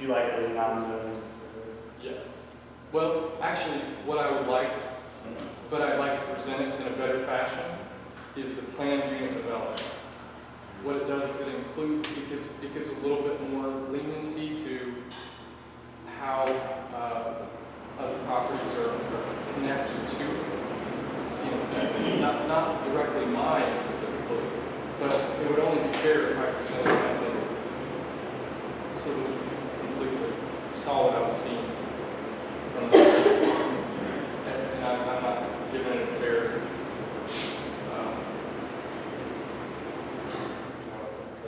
you like it as a non-zone? Yes. Well, actually, what I would like, but I'd like to present it in a better fashion, is the planned unit development. What it does is it gives a little bit more leniency to how other properties are connected to, in a sense, not directly mine specifically, but it would only be fair if I presented something so that we completely saw what I was seeing from this. And I'm not giving it a fair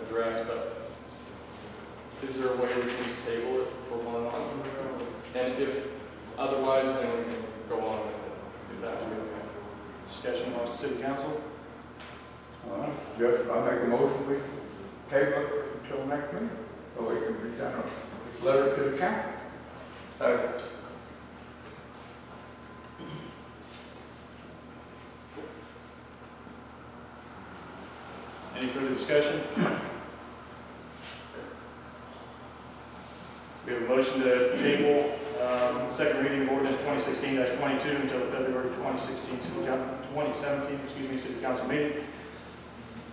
address, but is there a way we can just table it for 1 month? And if otherwise, then we can go on with it, if that would be okay. Discussion amongst the city council? All right, Judge, I make a motion, we table it until next meeting, so we can present a letter to the county. Any further discussion? We have a motion to table second reading of ordinance 2016-22 until the February 2017 city council meeting.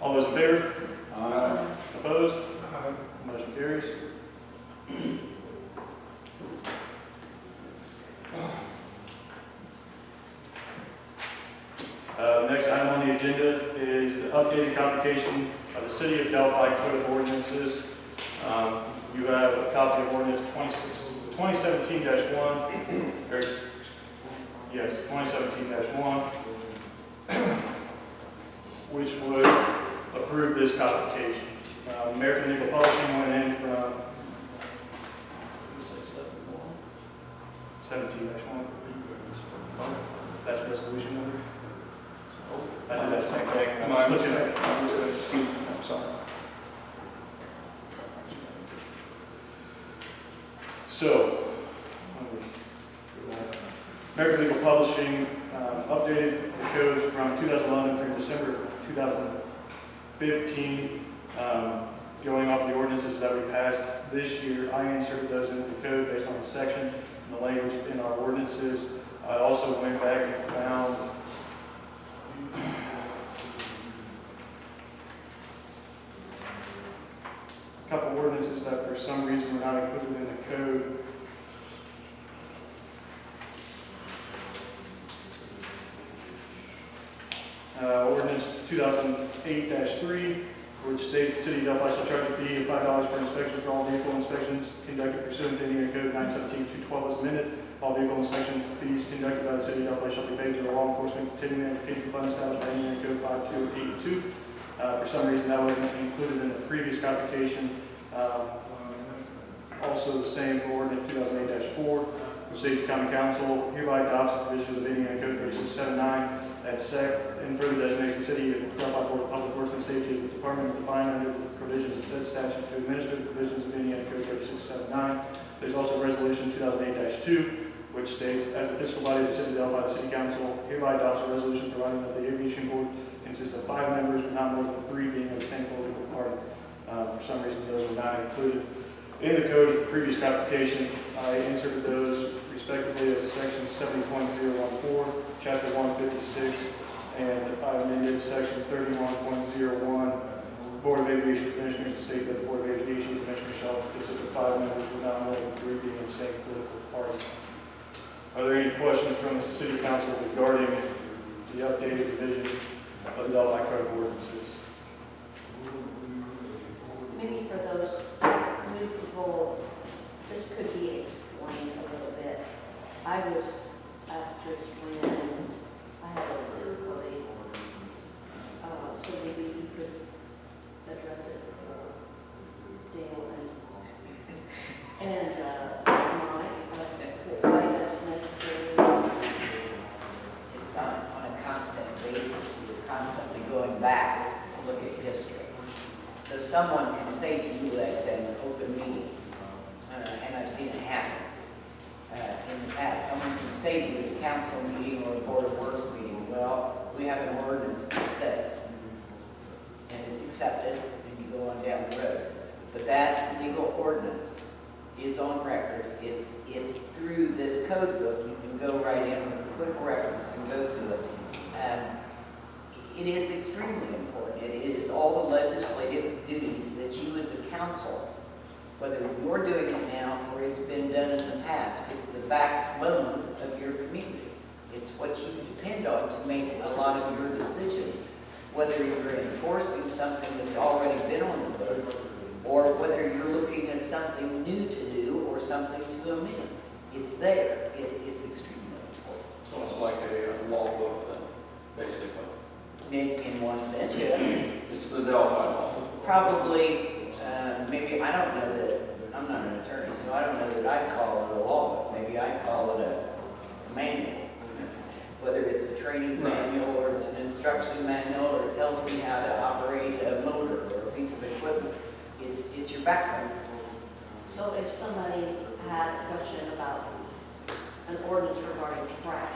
All those in favor? Opposed? Motion carries. Next item on the agenda is the updated codification of the City of Delphi Code of Ordinances. You have a copy of ordinance 2017-1, or yes, 2017-1, which would approve this codification. American Legal Publishing went in from 17-1. That's resolution number. I did that same thing. I'm just looking at it. I'm sorry. So, American Legal Publishing updated the codes from 2011 through December 2015, going off the ordinances that we passed this year. I inserted those into the code based on the section and the language in our ordinances. I also went back and found a couple ordinances that for some reason were not included in the code. Ordinance 2008-3, which states the City of Delphi shall charge a fee of $5 for inspection for all vehicle inspections conducted pursuant to Indiana Code 917-212 as amended. All vehicle inspection fees conducted by the City of Delphi shall be paid to the law enforcement continuing education fund established by Indiana Code 5282. For some reason, that wasn't included in the previous codification. Also the same for ordinance 2008-4, which states the Common Council hereby adopts the provisions of Indiana Code 3679 at SEC and further designates the City of Delphi Board of Public Works and Safety as the department defined under the provisions of said statute to administer the provisions of Indiana Code 3679. There's also Resolution 2008-2, which states, as the fiscal body of the City of Delphi, the City Council hereby adopts a resolution providing that the Aviation Board consists of 5 members, but not more than 3 being of the same political party. For some reason, those were not included in the code of the previous codification. I inserted those respectively as section 70.014, chapter 156, and I amended section 31.01, Board of Aviation Commissioners to state that the Board of Aviation Commissioners shall consist of 5 members, but not more than 3 being of the same political party. Are there any questions from the City Council regarding the updated revision of the Delphi Code of Ordinances? Maybe for those new people, this could be explained a little bit. I was asked to explain it, and I had a difficulty, so maybe you could address it for Dale and Mike, why that's necessary. It's on a constant basis. You're constantly going back to look at history. So someone can say to you at an open meeting, and I've seen it happen in the past, someone can say to you at a council meeting or a Board of Works meeting, well, we have an ordinance that says, and it's accepted, and you go on down the road. But that legal ordinance is on record. It's through this code book. You can go right in with a quick reference and go to it. It is extremely important. It is all the legislative duties that you as a council, whether you're doing it now or it's been done in the past, it's the backbone of your community. It's what you depend on to make a lot of your decisions, whether you're enforcing something that's already been on the books, or whether you're looking at something new to do or something to amend. It's there. It's extremely important. So it's like a law book then, basically. In one sense, yeah. It's the Delphi law. Probably, maybe, I don't know that, I'm not an attorney, so I don't know that I'd call it a law book. Maybe I'd call it a manual. Whether it's a training manual or it's an instruction manual or it tells me how to operate a motor or a piece of equipment, it's your background. So if somebody had a question about an ordinance regarding trash,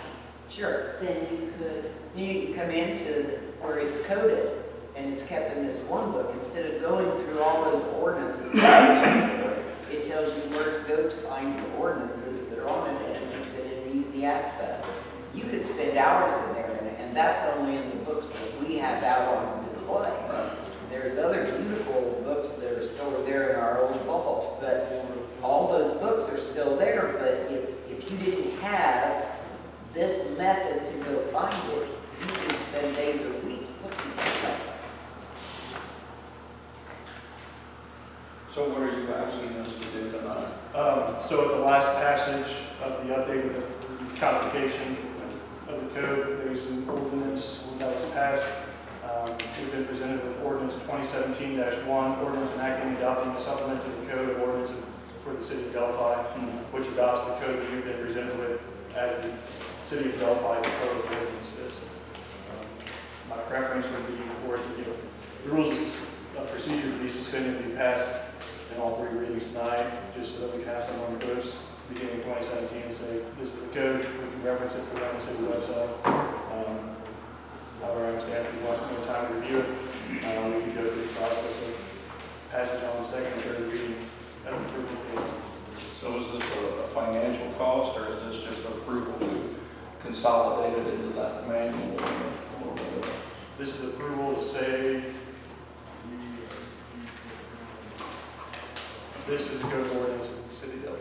Sure. then you could, You can come into where it's coded and it's kept in this one book. Instead of going through all those ordinances, it tells you where to go to find the ordinances that are on it and it makes it an easy access. You could spend hours in there and that's only in the books that we have out on display. There's other beautiful books that are stored there in our old vault, but all those books are still there. But if you didn't have this method to go find it, you can spend days or weeks looking for something. So what are you asking us to do tonight? So at the last passage of the update of the codification of the code, there's an ordinance that was passed. We've been presented with ordinance 2017-1, ordinance enacting and adopting a supplement to the code of ordinances for the city of Delphi, which adopts the code that you've been presented with as the city of Delphi code of ordinances. My preference would be for it to give the rules of procedure to be suspended and be passed in all three readings tonight, just so that we can have some on the books beginning of 2017 and say, this is the code, we can reference it, put it on the city website. However, I understand if you want more time to review it, we can go through the process of passage on the second and third reading of approval. So is this a financial cost or is this just approval to consolidate it into that manual? This is approval to say, this is the code of ordinance of the city of Delphi.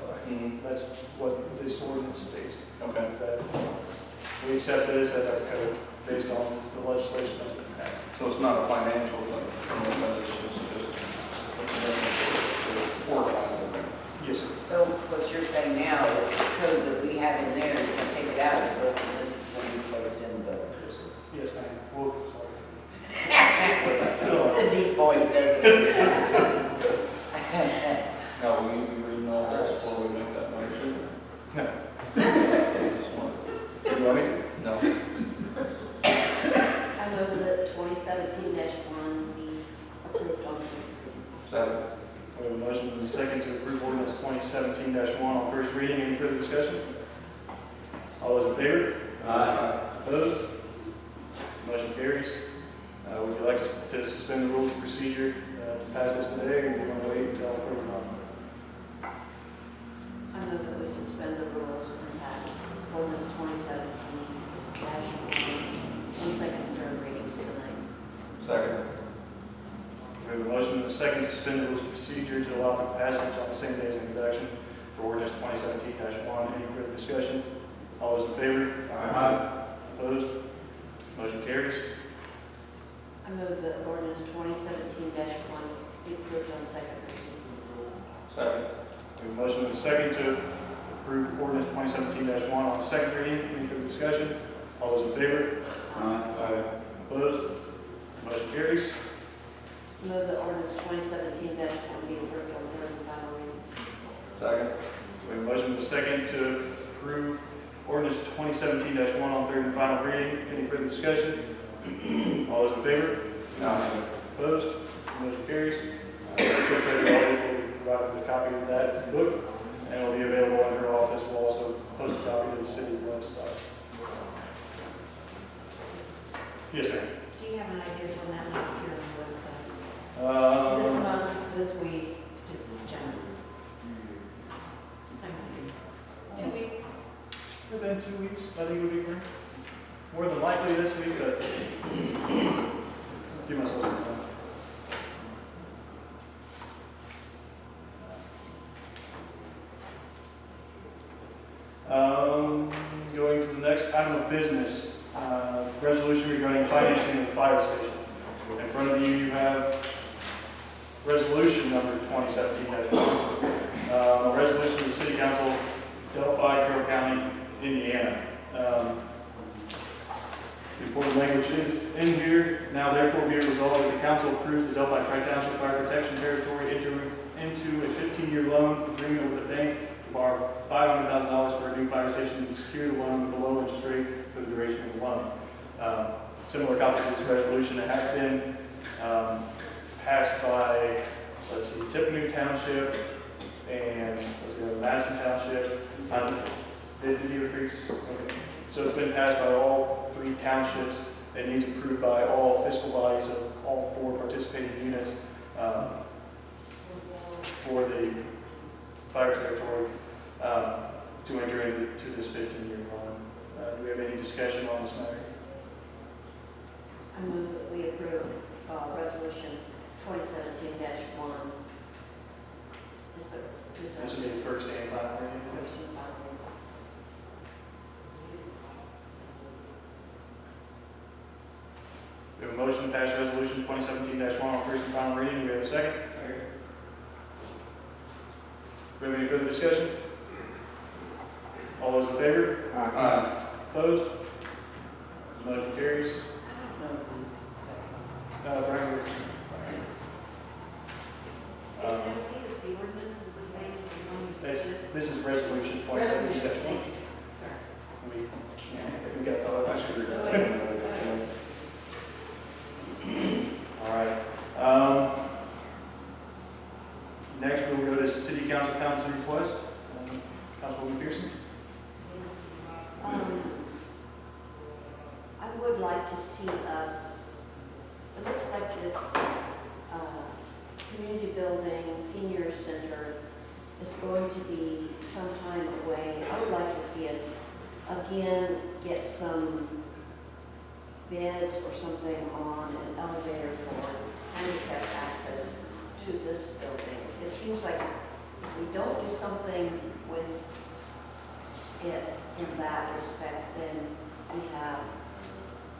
That's what this ordinance states. Okay. Is that we accept this as our code based on the legislation that's been passed. So it's not a financial thing, but it's just to organize it. Yes, sir. So what you're saying now is the code that we have in there, you can take it out of the book and this is going to be placed in the book. Yes, ma'am. Well, sorry. It's a deep voice, doesn't it? Now, will you be reading all this before we make that motion? No. This one? You want me to? No. I move that 2017-1 be approved on first reading. Second. We have a motion and a second to approve ordinance 2017-1 on first reading. Any further discussion? All those in favor? Aye. Opposed? Motion carries. Would you like to suspend the rules of procedure to pass this today, or do you want to wait until further notice? I move that we suspend the rules and pass ordinance 2017-1 on second and third readings tonight. Second. We have a motion and a second to suspend the rules of procedure to allow for passage on the same day as introduction for ordinance 2017-1. Any further discussion? All those in favor? Aye. Opposed? Motion carries. I move that ordinance 2017-1 be approved on second reading. Second. We have a motion and a second to approve ordinance 2017-1 on second reading. Any further discussion? All those in favor? Aye. Opposed? Motion carries. I move that ordinance 2017-1 be approved on third and final reading. Second. We have a motion and a second to approve ordinance 2017-1 on third and final reading. Any further discussion? All those in favor? Aye. Opposed? Motion carries. Clerk Treasurer always will be provided with a copy of that book, and it will be available in her office. We'll also post a copy to the city website. Yes, ma'am. Do you have an idea when that might appear on the website? This month, this week, just generally? within 2 weeks, I think it would be great. More than likely this week, but give myself some time. Going to the next item of business, resolution regarding financing of the fire station. In front of you, you have resolution number 2017-1. A resolution of the City Council, Delphi, Carroll County, Indiana. The important language is in here. Now therefore be it resolved that the council approves the Delphi Tri-Township Fire Protection Territory into a 15-year loan agreement with the bank to borrow $500,000 for a new fire station and secure the loan with a low interest rate for the duration of the loan. Similar copies of this resolution have been passed by, let's see, Tippecanoe Township and Madison Township. Did you agree? Okay. So it's been passed by all 3 townships. It needs approved by all fiscal bodies of all 4 participating units for the fire territory to enter into this 15-year loan. Do we have any discussion on this matter? I move that we approve resolution 2017-1. This will be the first and final reading. First and final reading. We have a motion to pass resolution 2017-1 on first and final reading. Do we have a second? Do we have any further discussion? All those in favor? Opposed? Motion carries. I don't know who's second. Brian, Is the ordinance is the same as the one you just did? this is resolution 2017-1. Resolution, thank you. Sorry. We got all that. I should read that. All right. Next, we'll go to City Council request. Councilwoman Pearson. I would like to see us, it looks like this community building, senior center is going to be some time away. I would like to see us again get some beds or something on an elevator for handicap access to this building. It seems like if we don't do something with it in that respect, then we have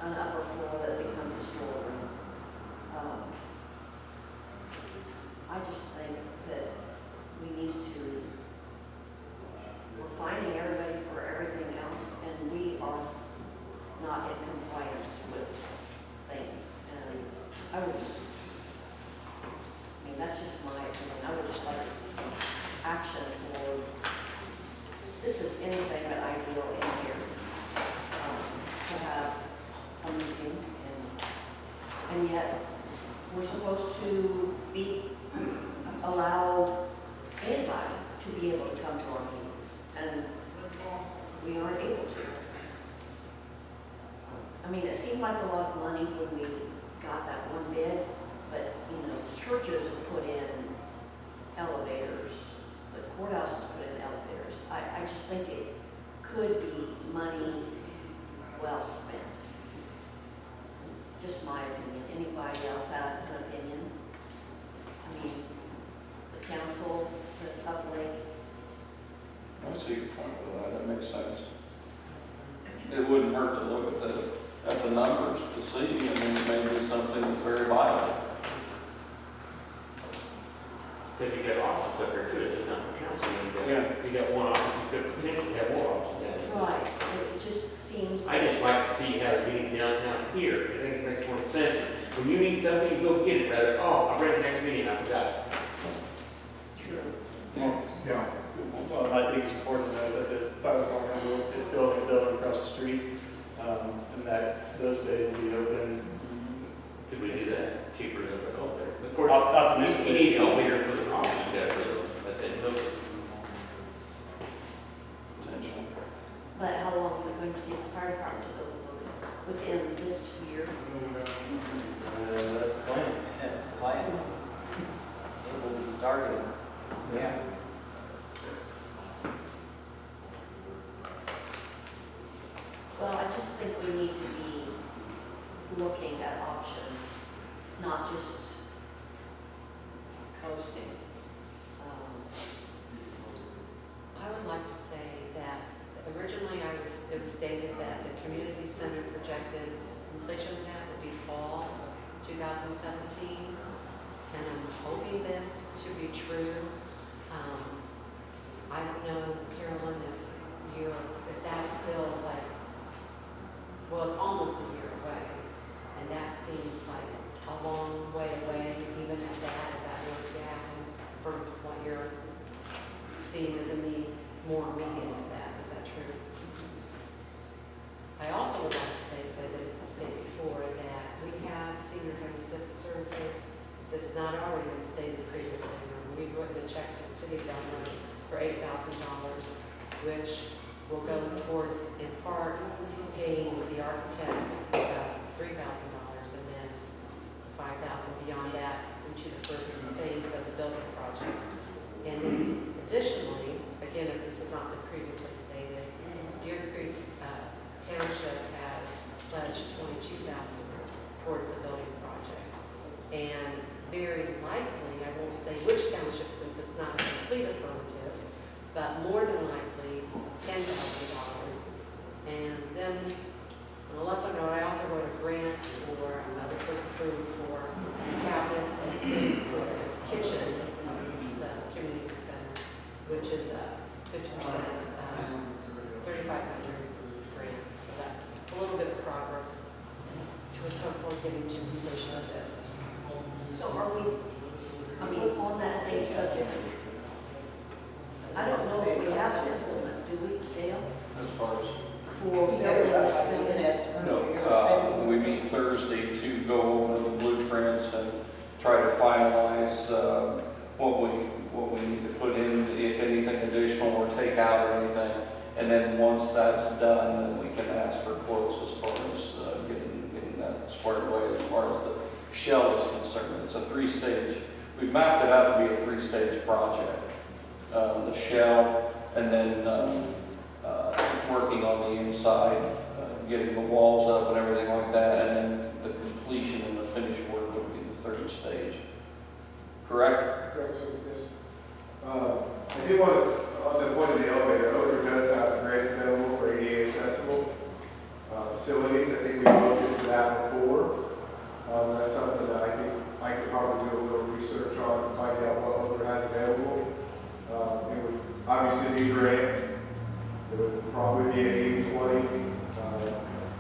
an upper floor that becomes a storeroom. I just think that we need to, we're finding everybody for everything else, and we are not in compliance with things. And I would just, I mean, that's just my opinion. I would just like to see some action for, this is anything but ideal in here, to have a meeting, and yet we're supposed to allow anybody to be able to come to our meetings, and we aren't able to. I mean, it seemed like a lot of money when we got that one bid, but, churches have put in elevators, the courthouse has put in elevators. I just think it could be money well spent. Just my opinion. Anybody else have an opinion? I mean, the council, the public. I see your point with that. That makes sense. It wouldn't hurt to look at the numbers to see, and then it may be something that's very viable. Because you got offices up there too, it's a number of council. Yeah. You got one office, you could potentially have more offices down there. Right. It just seems. I just like to see you have a meeting downtown here. I think it makes more sense. When you need something, you go get it rather, I'll bring it next meeting, I forgot it. Yeah. Well, I think it's important to know that the fire department is building a building across the street, and that those days will be open. Could we do that? Cheaper than an elevator. Of course, Optimistic. you need an elevator for the office, you got for the, that's it, no. Potentially. But how long is it going to take the fire department to build a building? Within this year? That's the plan. That's the plan. It will be started. Yeah. looking at options, not just coasting. I would like to say that originally it was stated that the community center projected completion of that would be fall 2017. And I'm hoping this to be true. I don't know, Carolyn, if that still is like, well, it's almost a year away. And that seems like a long way away, even at that, if that were to happen, from what you're seeing as a need more immediate of that. Is that true? I also would like to say, as I did state before, that we have senior county civil services. This has not already been stated previously. We've written a check to the city of Delphi for $8,000, which will go towards, in part, paying the architect about $3,000, and then $5,000 beyond that into the first phase of the building project. And then additionally, again, if this has not been previously stated, Deer Creek Township has pledged $22,000 towards the building project. And very likely, I won't say which township since it's not a complete affirmative, but more than likely $10,000. And then, unless I know, I also wrote a grant for, that was approved for cabinets and sink for the kitchen of the community center, which is a 50%, 3,500 grant. So that's a little bit of progress towards hopefully getting to completion of this. So are we, on that same subject, I don't know if we have an estimate, do we, Dale? As far as, For building estimate? no, we meet Thursday to go over the blueprints and try to finalize what we need to put in, if anything additional or take out or anything. And then once that's done, then we can ask for quotes as far as getting that squared away as far as the shell is concerned. It's a 3-stage. We've mapped it out to be a 3-stage project. The shell, and then working on the inside, getting the walls up and everything like that, and then the completion and the finished work would be the 3rd stage. Correct? Correct, sir, yes. I do want to, on the point of the elevator does have grants available for ADA accessible facilities. I think we looked into that before. That's something that I think I could probably do a little research on and find out what other has available. It would obviously be a grant. It would probably be an 80-20,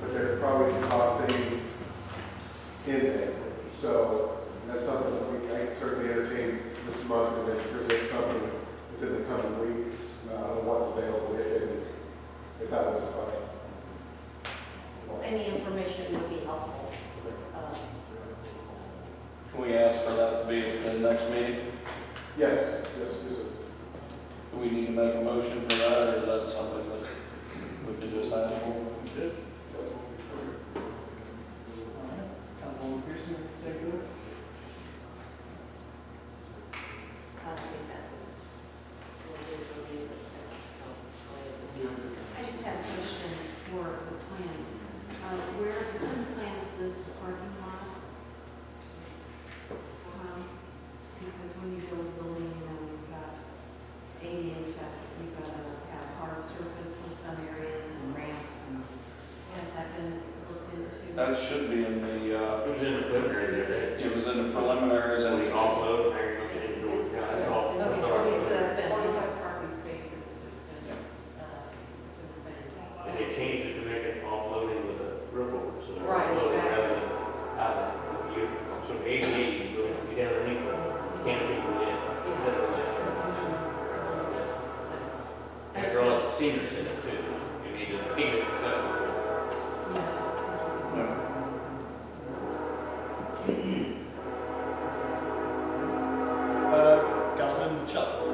but there's probably some cost savings in there. So that's something that we can certainly entertain this month and then present something within the coming weeks on what's available, if that would suffice. Any information would be helpful. Can we ask for that to be at the next meeting? Yes, yes, yes, sir. Do we need to make a motion for that, or is that something that we could just ask for? Good. Councilwoman Pearson, thank you. I think that will do for me. I just have a question for the plans. Where in the plans does the parking lot? Because when you build a building, you know, we've got ADA accessible, we've got to have hard surface in some areas and ramps, and has that been looked into? That should be in the, It was in the preliminary there, it was in the preliminaries and we the offload, now you're looking into doing, It's- that's all. Okay, that's all. it's been 45 parking spaces, there's been, it's in the plan. And they changed it to make it offloading with a roof over, so they're Right, offloading exactly. rather than out of you. So 88, you go down underneath the cantilever in. After all, it's a senior center too, you need to keep it accessible. Councilman Shelton.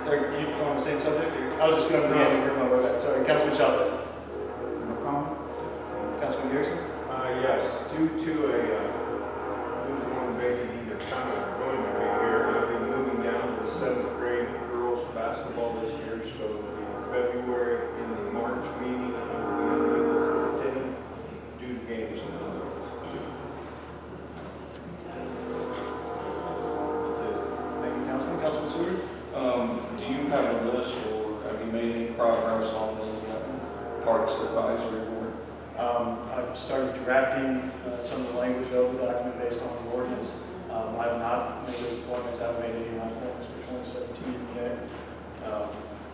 Are you on the same subject? Or? I was just going to work my way back. Sorry, Councilman Shelton. No comment? Councilman Garrison. Yes, due to one baby either kind of going to be here, I'll be moving down to the 7th grade girls basketball this year, so in February, in the March meeting, I will be unable to attend due to games in the Parks Advisory Board? I've started drafting some of the language of the document based on the ordinance. I have not made those appointments, I haven't made any of my appointments for 2017 yet.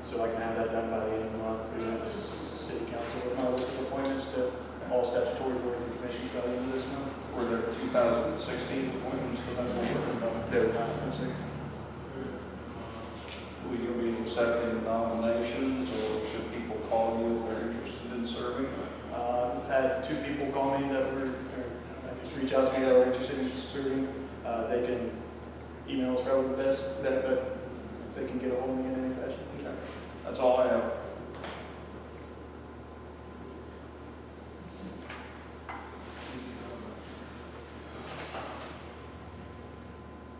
So I can have that done by the end of the month, present the city council with my list of appointments to all statutory boards and commissions by the end of this month. Were there 2016 appointments for that board? They're not, I'm sorry. Will you be accepting nominations, or should people call you if they're interested in serving? I've had 2 people call me that were, just reach out to me that are interested in serving. They can email is probably the best bet, but if they can get a hold of me in any fashion. Okay. That's all I have.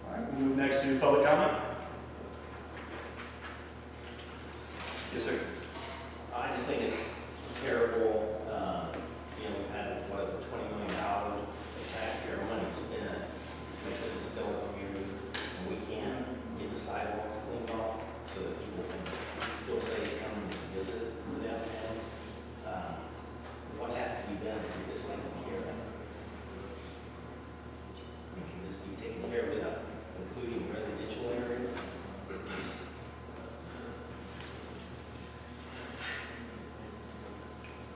All right, we'll move next to public comment. Yes, sir. I just think it's terrible, you know, we've had, what, $20 million of taxpayer money spent to make this a still community, and we can get the sidewalks cleaned off so that people can feel safe coming to visit the downtown. What has to be done to get this thing here? I mean, can this be taken care of without including residential areas?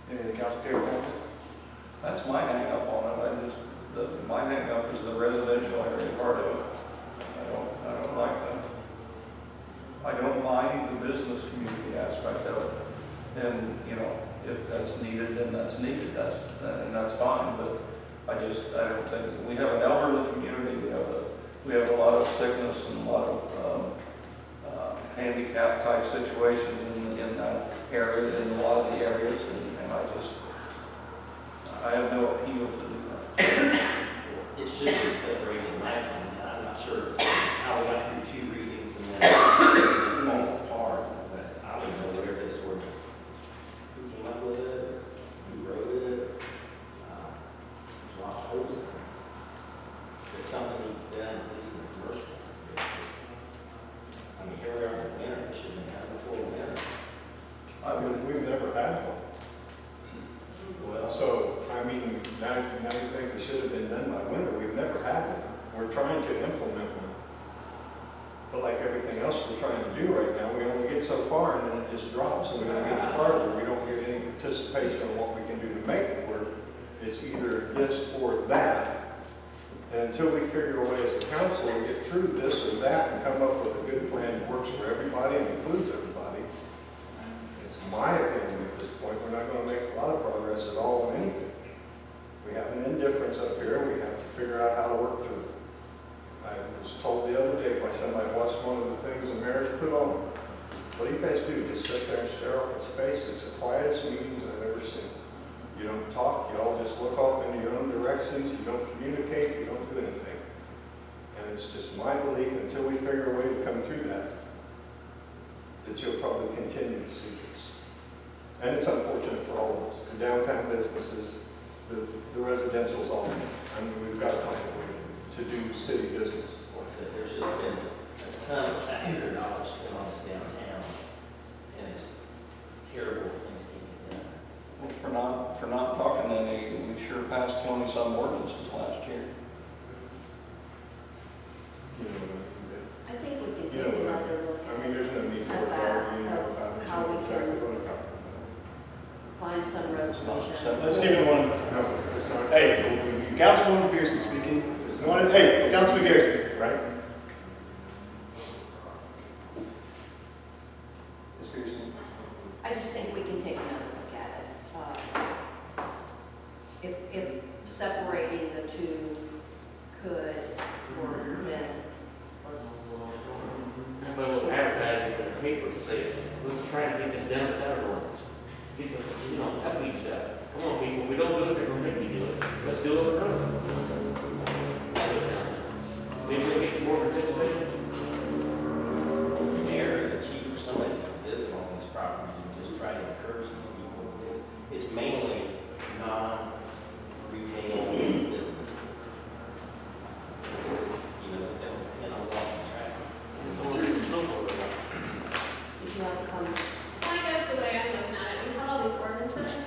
Any of the council care comments? That's my hang up on it. My hang up is the residential area part of it. I don't like that. I don't mind the business community aspect of it. And, you know, if that's needed, then that's needed, and that's fine. But I don't think, we have an elderly community, we have a lot of sickness and a lot of handicap type situations in that area, in a lot of the areas, and I have no appeal to do that. It should be separated, in my opinion. I'm not sure how we got through 2 readings and then it falls apart, but I don't even know where this word, who came up with it, who wrote it, there's a lot of holes in it. If something needs done, at least in the commercial. I mean, here we are in the winter, it should have been done before the winter. We've never had one. Well, So, I mean, now you think it should have been done by winter. We've never had one. We're trying to implement one. But like everything else we're trying to do right now, we only get so far and then it just drops and we don't get any farther. We don't get any participation on what we can do to make it work. It's either this or that. And until we figure a way as a council to get through this or that and come up with a good plan that works for everybody and includes everybody, it's my opinion at this point, we're not going to make a lot of progress at all on anything. We have an indifference up here, we have to figure out how to work through it. I was told the other day by somebody, watched one of the things the mayor's put on. What do you guys do? Just sit there and stare off in space? It's the quietest meetings I've ever seen. You don't talk, you all just look off into your own directions, you don't communicate, you don't do anything. And it's just my belief, until we figure a way to come through that, that you'll probably continue to see this. And it's unfortunate for all of us, the downtown businesses, the residential's all. I mean, we've got to find a way to do city business. what's it, there's just been a ton of taxpayer dollars spent on this downtown, and it's terrible things being done. Well, for not talking any, we sure passed 20-some ordinances last year. You know, I think we can you take know, another look I mean, there's no need for it, arguing about it. How we can- Exactly what I'm talking about. find some resolution. Let's give it one. No, if it's not. Hey, Councilwoman Pearson speaking. Hey, Councilman Garrison. Right? Ms. Pearson. I just think we can take another look at it. If separating the two could work, then let's, But we'll advertise it in the paper and say, let's try to get this down without an ordinance. These are, you know, that weed stuff. Come on, people, if we don't do it, they're gonna make you do it. Let's do it on our own. Maybe we'll get some more participation. The mayor and the chief or somebody can visit on these properties and just try to encourage these people. It's mainly non-retail businesses. You know, that don't depend on walking traffic. And so we're in snowboard. would you like to comment? Well, I guess the way I'm looking at it, we have all these ordinances,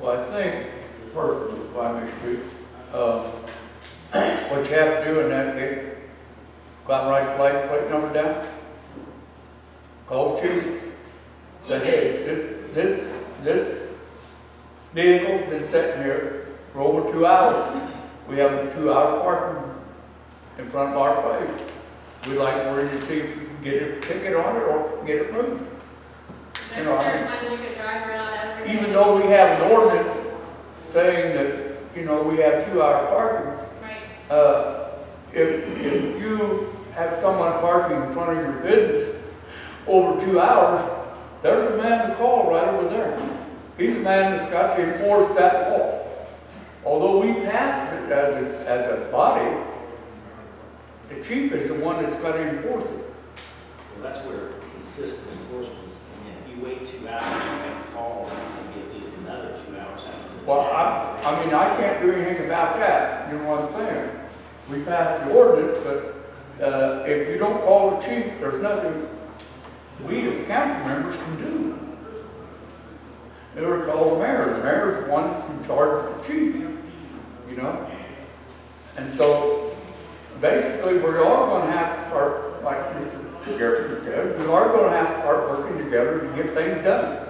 Well, I think, first, if I may speak, what you have to do in that case, go out and write the license plate number down, call the chief, say, hey, this vehicle's been sitting here for over 2 hours. We have a 2-hour parking in front of our place. We'd like to see if we can get a ticket on it or get it moved. There's certain ones you can drive around every day. Even though we have an ordinance saying that, you know, we have 2-hour parking, Right. if you have someone parking in front of your business over 2 hours, there's a man to call right over there. He's the man that's got to enforce that law. Although we passed it as a body, the chief is the one that's got to enforce it. Well, that's where consistent enforcement is. I mean, if you wait 2 hours, you have to call, it's going to be at least another 2 hours after the. Well, I mean, I can't do anything about that, you know what I'm saying? We passed the ordinance, but if you don't call the chief, there's nothing we as council members can do. They were called the mayor. The mayor's the one that's in charge of the chief, you know? And so, basically, we're all going to have to start, like Mr. Garrison said, we are going to have to start working together to get things done.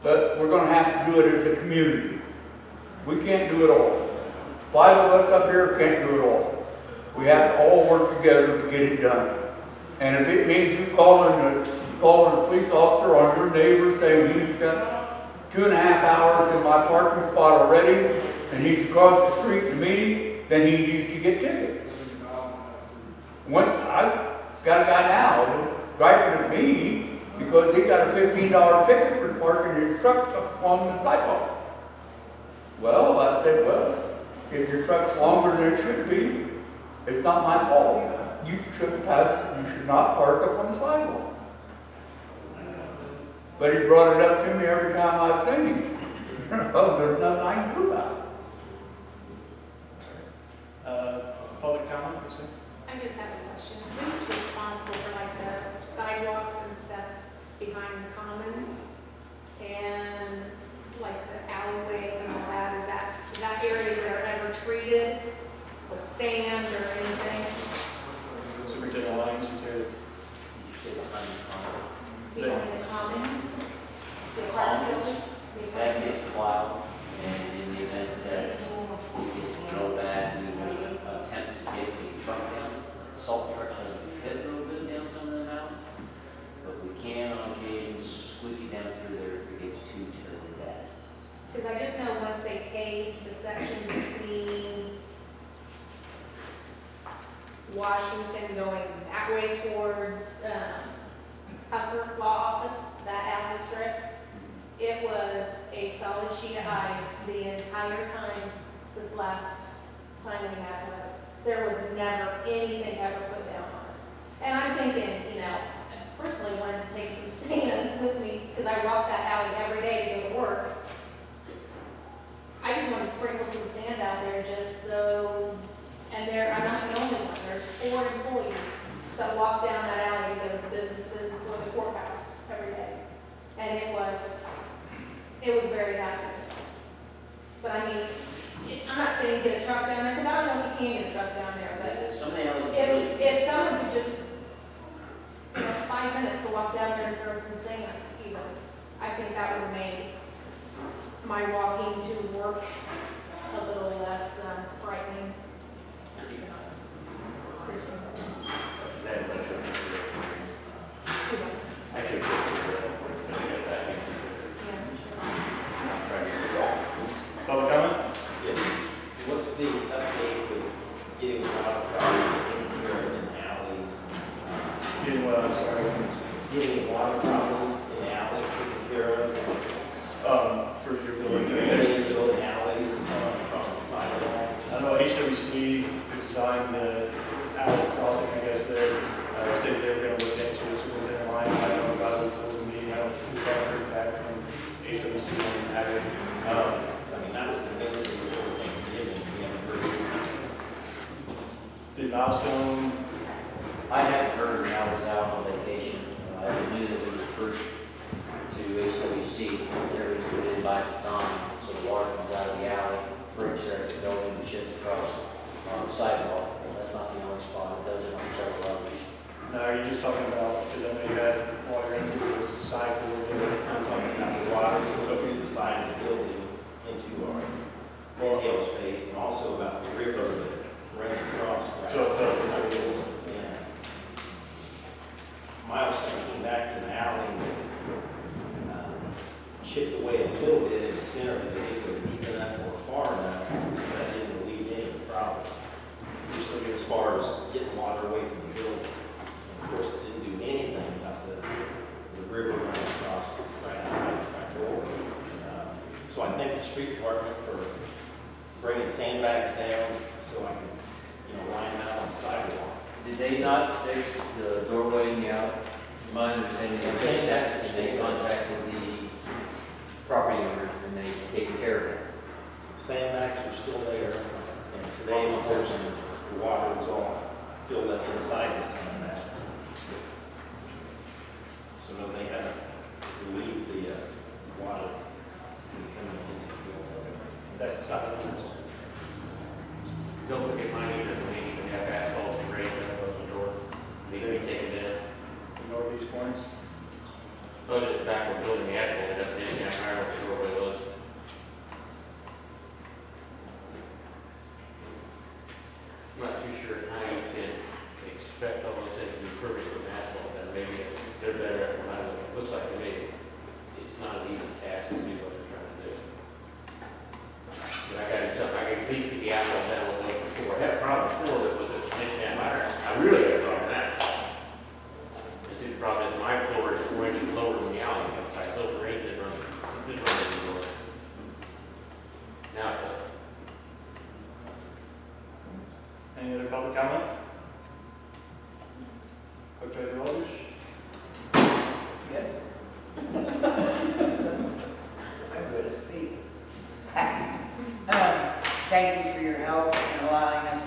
But we're going to have to do it as a community. We can't do it all. 5 of us up here can't do it all. We have to all work together to get it done. And if it means you calling a police officer on your neighbor saying he's got 2.5 hours in my parking spot already, and he's across the street to meeting, then he needs to get tickets. I got a guy now driving at me because he got a $15 ticket for parking his truck up on the sidewalk. Well, I said, well, if your truck's longer than it should be, it's not my fault. You should not park up on the sidewalk. But he brought it up to me every time I've seen him. Oh, there's nothing I can do about it. Public comment, please. I just have a question. Who's responsible for like the sidewalks and stuff behind the commons and like the alleyways and all that? Is that area there ever treated with sand or anything? Superintendent Lyons is here. Behind the commons, the apartment buildings? That gets plowed, and in the event that we get to go back, we will attempt to get the truck down. The salt truck doesn't fit real good down some of the mountains, but we can on occasion squeak it down through there if it gets too bad. Because I just know once they paved the section between Washington going that way towards Upper Law Office, that alley strip, it was a solid sheet of ice the entire time this last time we had weather. There was never anything ever put down on it. And I'm thinking, you know, I personally wanted to take some sand with me because I walk that alley every day to go to work. I just wanted to sprinkle some sand out there just so, and I'm not the only one. There's 4 employees that walk down that alley to go to businesses or the courthouse every day. And it was very hazardous. But I mean, I'm not saying get a truck down there, because I don't know if you can get a truck down there, but Some of the alleys. if someone could just, 5 minutes to walk down there and throw some sand, even, I think that would have made my walking to work a little less frightening. Public comment? Yes. What's the update with getting water problems taken care of in alleys? Getting what, I'm sorry. Getting water problems in alleys taken care of? For your building. Building alleys across the sidewalk? I know HWC designed the alley crossing, I guess, there, stated they were going to look into it, so within the line, I don't know about it before the meeting, I don't know who got heard back from HWC on that. I mean, that was the biggest thing before Thanksgiving, we haven't heard anything. Did Milestone, I haven't heard, I was out on vacation. I knew that we were first to HWC, you're talking about, because I know you had water in the side a little bit. I'm talking about the water to go through the side of the building into our retail space, and also about the river that runs across. Yeah. Miles came back to the alley, chipped away a little bit in the center, but they didn't go deep enough or far enough, so that didn't relieve any of the problem. Just looking as far as getting water away from the building. And of course, it didn't do anything about the river running across right outside the front door. So I thank the street department for bringing sandbags down so I can, line them out on the sidewalk. Did they not fix the doorway in the alley? My understanding is they said that they contacted the property owner and they taken care of it. Sandbags are still there, and today, of course, the water was all filled up inside the sandbags. So no, they haven't relieved the water coming against the building. That's not. Don't forget my new information, we have asphalt and grade up over the door, need to be taken down. Northeast points. Oh, just back when building the asphalt, it up, down higher, where the doorway was. I'm not too sure how you can expect all those things to be perfect with asphalt, and maybe they're better at when I look, it looks like to me, it's not an easy task to do what they're trying to do. But I gotta do something, I can at least get the asphalt down a little before, I had a problem before that was a mixed down iron, I really had a problem with that. See, the problem is my floor is 4 inches lower than the alley outside, so the rain just runs in the door. Now it does. Any other public comment? Clerk Treasurer Aldridge? Yes. I'm going to speak. Thank you for your help in allowing us